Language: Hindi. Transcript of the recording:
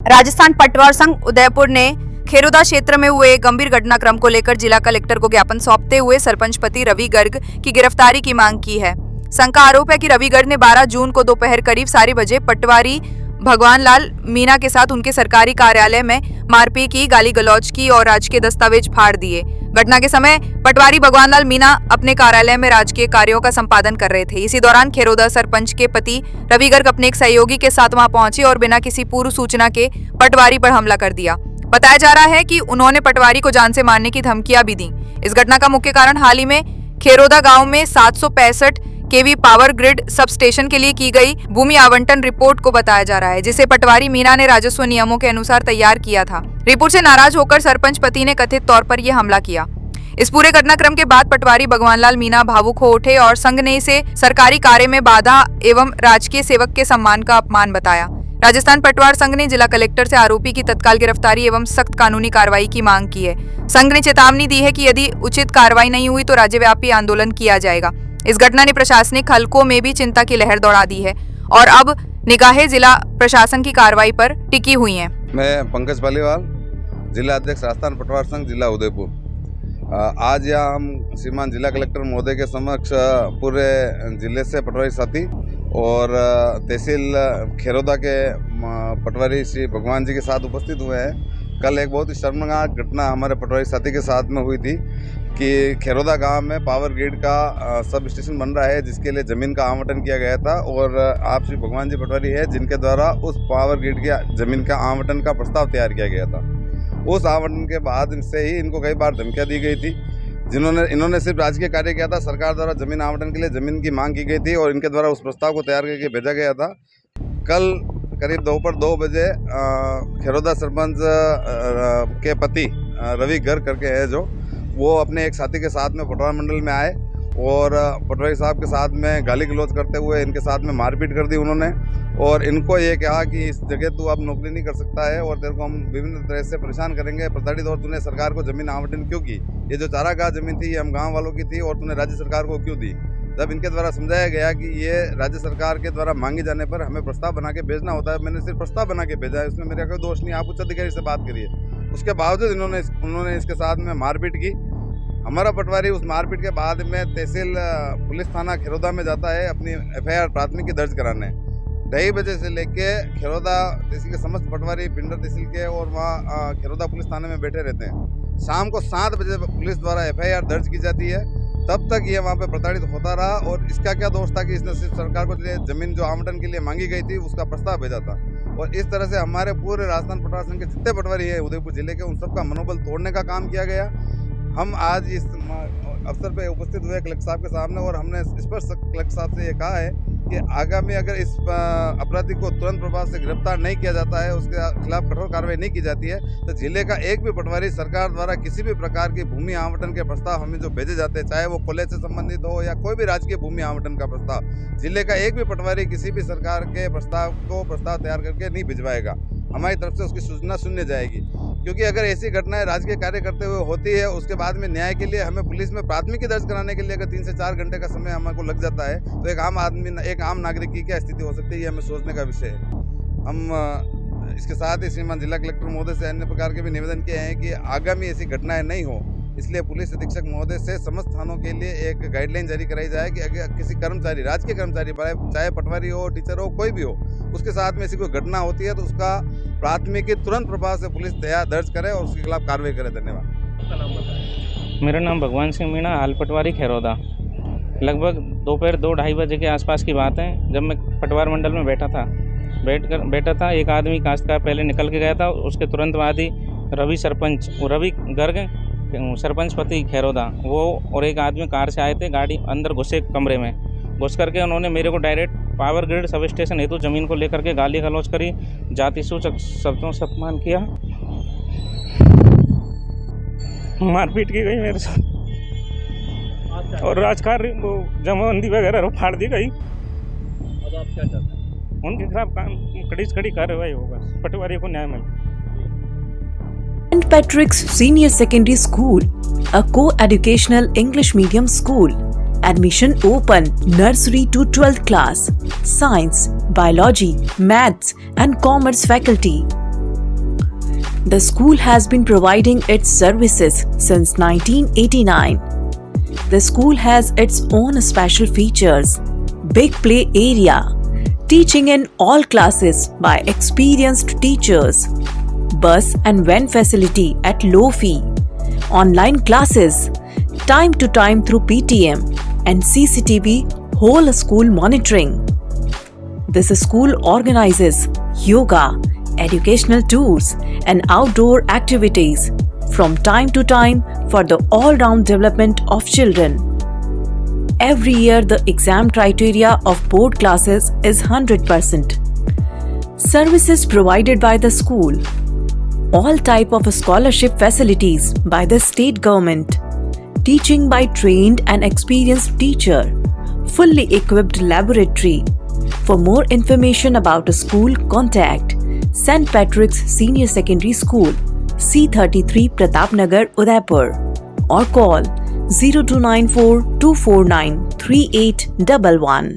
राजस्थान पटवार संघ उदयपुर ने खेरोदा क्षेत्र में हुए गंभीर घटनाक्रम को लेकर जिला कलेक्टर को ज्ञापन सौंपते हुए सरपंच पति रवि गर्ग की गिरफ्तारी की मांग की है। संघ का आरोप है कि रवि गर्ग ने 12 जून को दोपहर करीब 4 बजे पटवारी भगवान लाल मीणा के साथ उनके सरकारी कार्यालय में मारपीट की, गाली गलौज की और राजकीय दस्तावेज फाड़ दिए। घटना के समय पटवारी भगवान लाल मीणा अपने कार्यालय में राजकीय कार्यों का संपादन कर रहे थे। इसी दौरान खेरोदा सरपंच के पति रवि गर्ग अपने एक सहयोगी के साथ वहां पहुंचे और बिना किसी पूर्व सूचना के पटवारी पर हमला कर दिया। बताया जा रहा है कि उन्होंने पटवारी को जान से मारने की धमकियां भी दी। इस घटना का मुख्य कारण हाल ही में खेरोदा गांव में 765 केवी पावर ग्रिड सब स्टेशन के लिए की गई भूमि आवंटन रिपोर्ट को बताया जा रहा है, जिसे पटवारी मीणा ने राजस्व नियमों के अनुसार तैयार किया था। रिपोर्ट से नाराज होकर सरपंच पति ने कथित तौर पर यह हमला किया। इस पूरे घटनाक्रम के बाद पटवारी भगवान लाल मीणा भावुक हो उठे और संघ ने इसे सरकारी कार्य में बाधा एवं राजकीय सेवक के सम्मान का अपमान बताया। राजस्थान पटवार संघ ने जिला कलेक्टर से आरोपी की तत्काल गिरफ्तारी एवं सख्त कानूनी कार्रवाई की मांग की है। संघ ने चेतावनी दी है कि यदि उचित कार्रवाई नहीं हुई तो राज्यव्यापी आंदोलन किया जाएगा। इस घटना ने प्रशासनिक हलकों में भी चिंता की लहर दौड़ा दी है और अब निगाहें जिला प्रशासन की कार्रवाई पर टिकी हुई हैं। मैं पंकज पालीवाल, जिला अध्यक्ष राजस्थान पटवार संघ जिला उदयपुर। आज यहाँ हम श्रीमान जिला कलेक्टर महोदय के समक्ष पूरे जिले से पटवारी साथी और तहसील खेरोदा के पटवारी श्री भगवान जी के साथ उपस्थित हुए हैं। कल एक बहुत ही शर्मनाक घटना हमारे पटवारी साथी के साथ में हुई थी कि खेरोदा गांव में पावर ग्रिड का सब स्टेशन बन रहा है, जिसके लिए ज़मीन का आवंटन किया गया था और आप श्री भगवान जी पटवारी है जिनके द्वारा उस पावर ग्रिड की ज़मीन का आवंटन का प्रस्ताव तैयार किया गया था। उस आवंटन के बाद से ही इनको कई बार धमकियाँ दी गई थी। इन्होंने सिर्फ राजकीय कार्य किया था। सरकार द्वारा ज़मीन आवंटन के लिए ज़मीन की मांग की गई थी और इनके द्वारा उस प्रस्ताव को तैयार करके भेजा गया था। कल करीब दोपहर 2 बजे खेरोदा सरपंच के पति रवि गर्ग करके है जो वो अपने एक साथी के साथ में पटवार मंडल में आए और पटवारी साहब के साथ में गाली गलौज करते हुए इनके साथ में मारपीट कर दी उन्होंने और इनको ये कहा कि इस जगह तू अब नौकरी नहीं कर सकता है और तेरे को हम विभिन्न तरह से परेशान करेंगे। प्रताड़ित और तूने सरकार को ज़मीन आवंटन क्यों की? ये जो चारागाह ज़मीन थी ये हम गाँव वालों की थी और तूने राज्य सरकार को क्यों दी? जब इनके द्वारा समझाया गया कि ये राज्य सरकार के द्वारा मांगे जाने पर हमें प्रस्ताव बना के भेजना होता है, मैंने सिर्फ प्रस्ताव बना के भेजा है, उसमें मेरा कोई दोष नहीं, आप उच्च अधिकारी से बात करिए। उसके बावजूद उन्होंने इसके साथ में मारपीट की। हमारा पटवारी उस मारपीट के बाद में तहसील पुलिस थाना खेरोदा में जाता है अपनी FIR प्राथमिकी दर्ज कराने। 2:30 बजे से लेके खेरोदा तहसील के समस्त पटवारी पिंडर तहसील के और वहाँ खेरोदा पुलिस थाने में बैठे रहते हैं। शाम को 7 बजे पुलिस द्वारा FIR दर्ज की जाती है। तब तक ये वहाँ पे प्रताड़ित होता रहा और इसका क्या दोष था कि इसने सिर्फ सरकार को ज़मीन जो आवंटन के लिए मांगी गई थी उसका प्रस्ताव भेजा था। और इस तरह से हमारे पूरे राजस्थान पटवार संघ के जितने पटवारी है उदयपुर जिले के उन सबका मनोबल तोड़ने का काम किया गया। हम आज इस अवसर पे उपस्थित हुए कलेक्टर साहब के सामने और हमने स्पष्ट कलेक्टर साहब से ये कहा है कि आगामी अगर इस अपराधी को तुरंत प्रभाव से गिरफ्तार नहीं किया जाता है, उसके खिलाफ कठोर कार्रवाई नहीं की जाती है, तो जिले का एक भी पटवारी सरकार द्वारा किसी भी प्रकार की भूमि आवंटन के प्रस्ताव हमें जो भेजे जाते हैं, चाहे वो कॉलेज से संबंधित हो या कोई भी राजकीय भूमि आवंटन का प्रस्ताव, जिले का एक भी पटवारी किसी भी सरकार के प्रस्ताव तैयार करके नहीं भिजवाएगा। हमारी तरफ से उसकी सूचना सुनने जाएगी, क्योंकि अगर ऐसी घटनाएं राजकीय कार्य करते हुए होती है उसके बाद में न्याय के लिए हमें पुलिस में प्राथमिकी दर्ज कराने के लिए अगर 3 से 4 घंटे का समय हमको लग जाता है तो एक आम नागरिक की क्या स्थिति हो सकती है, ये हमें सोचने का विषय है। हम इसके साथ ही श्रीमान जिला कलेक्टर महोदय से अन्य प्रकार के भी निवेदन किए हैं कि आगामी ऐसी घटनाएं नहीं हो, इसलिए पुलिस अधीक्षक महोदय से समस्त थानों के लिए एक गाइडलाइन जारी कराई जाए कि अगर किसी कर्मचारी, राजकीय कर्मचारी, चाहे पटवारी हो, टीचर हो, कोई भी हो, उसके साथ में ऐसी कोई घटना होती है तो उसका प्राथमिकी तुरंत प्रभाव से पुलिस दर्ज करे और उसके खिलाफ कार्रवाई करे। धन्यवाद। मेरा नाम भगवान सिंह मीणा, हाल पटवारी खेरोदा। लगभग दोपहर 2-2:30 बजे के आसपास की बात है, जब मैं पटवार मंडल में बैठा था, एक आदमी काश्तकार पहले निकल के गया था। उसके तुरंत बाद ही रवि गर्ग सरपंच पति खेरोदा वो और एक आदमी कार से आए थे। गाड़ी अंदर घुसे, कमरे में घुस करके उन्होंने मेरे को direct power grid sub station हेतु ज़मीन को लेकर के गाली गलौज करी, जाति सूचक शब्दों से अपमान किया, मारपीट की गई मेरे साथ और राजकार्य वो जमाबंदी वगैरह फाड़ दी गई। अब आप क्या चाहते हैं? उनके खिलाफ कड़ी से कड़ी कार्रवाई होगा, पटवारी को न्याय मिले। St. Patrick's Senior Secondary School, a co-educational English medium school. Admission open. Nursery to 12th class. Science, Biology, Maths and Commerce faculty. The school has been providing its services since 1989. The school has its own special features, big play area, teaching in all classes by experienced teachers, bus and van facility at low fee, online classes, time to time through PTM and CCTV whole school monitoring. This school organizes yoga, educational tours and outdoor activities from time to time for the all-round development of children. Every year the exam criteria of board classes is 100%. Services provided by the school. All type of scholarship facilities by the state government. Teaching by trained and experienced teacher. Fully equipped laboratory. For more information about the school, contact St. Patrick's Senior Secondary School, C33 Pratapnagar, Udaipur, or call 0294 249 3811.